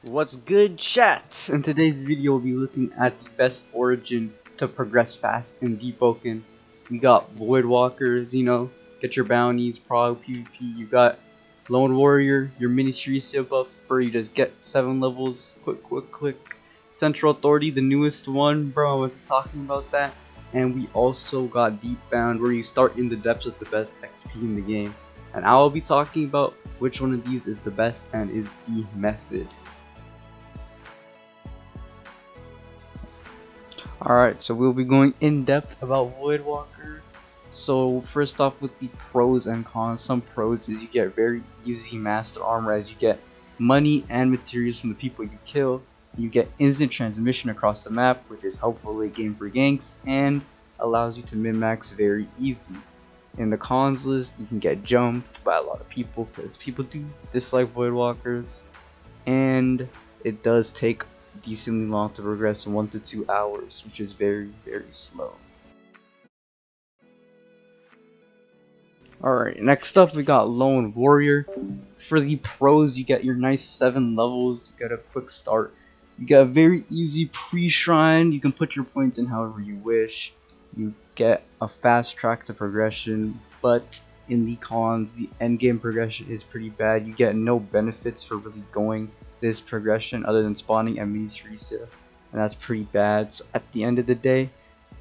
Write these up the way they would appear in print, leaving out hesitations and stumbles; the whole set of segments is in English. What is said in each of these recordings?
What's good, chat? In today's video, we'll be looking at the best origin to progress fast in Deepwoken. We got Voidwalkers, get your bounties, prog, PvP. You got Lone Warrior, your mini Shirisia buff for you to get 7 levels. Quick. Central Authority, the newest one, bro. I was talking about that. And we also got Deepbound, where you start in the depths with the best XP in the game. And I will be talking about which one of these is the best and is the method. Alright, so we'll be going in depth about Voidwalker. So first off with the pros and cons. Some pros is you get very easy master armor as you get money and materials from the people you kill. You get instant transmission across the map, which is helpful late game for ganks and allows you to min-max very easy. In the cons list, you can get jumped by a lot of people because people do dislike Voidwalkers, and it does take decently long to progress, 1 to 2 hours, which is very slow. Alright, next up we got Lone Warrior. For the pros, you get your nice 7 levels, you get a quick start, you get a very easy pre-shrine, you can put your points in however you wish, you get a fast track to progression, but in the cons, the endgame progression is pretty bad. You get no benefits for really going this progression other than spawning at mini Shirisia, and that's pretty bad. So at the end of the day,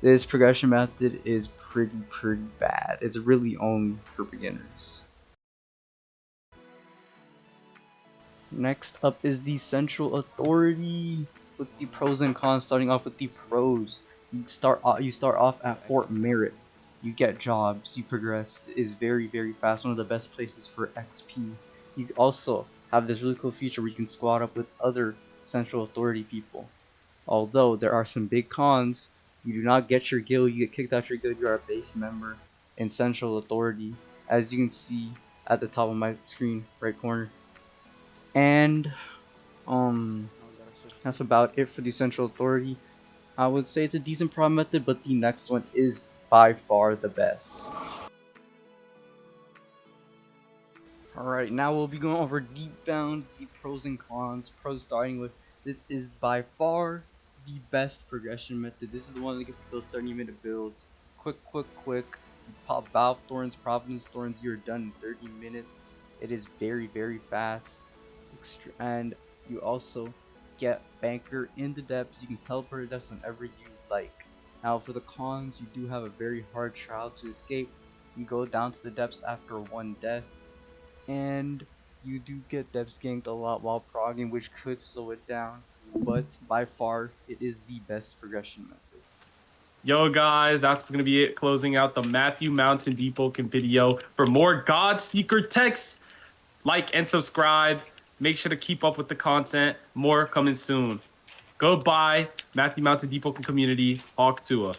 this progression method is pretty bad. It's really only for beginners. Next up is the Central Authority with the pros and cons. Starting off with the pros, you start off at Fort Merit. You get jobs, you progress. It is very fast. One of the best places for XP. You also have this really cool feature where you can squad up with other Central Authority people. Although there are some big cons, you do not get your guild. You get kicked out your guild. You are a base member in Central Authority, as you can see at the top of my screen, right corner. And that's about it for the Central Authority. I would say it's a decent prog method, but the next one is by far the best. Alright, now we'll be going over Deepbound, the pros and cons. Pros starting with, this is by far the best progression method. This is the one that gets to those 30-minute builds. Quick. You pop Valve Thorns, Providence Thorns, you're done in 30 minutes. It is very fast. And you also get Banker in the depths. You can teleport to depths whenever you like. Now for the cons, you do have a very hard trial to escape. You go down to the depths after 1 death, and you do get depths ganked a lot while progging, which could slow it down, but by far it is the best progression method. Yo guys, that's gonna be it, closing out the Matthew Mountain Deepwoken video. For more God Seeker texts, like and subscribe. Make sure to keep up with the content. More coming soon. Goodbye, Matthew Mountain Deepwoken community. Hawk Tua.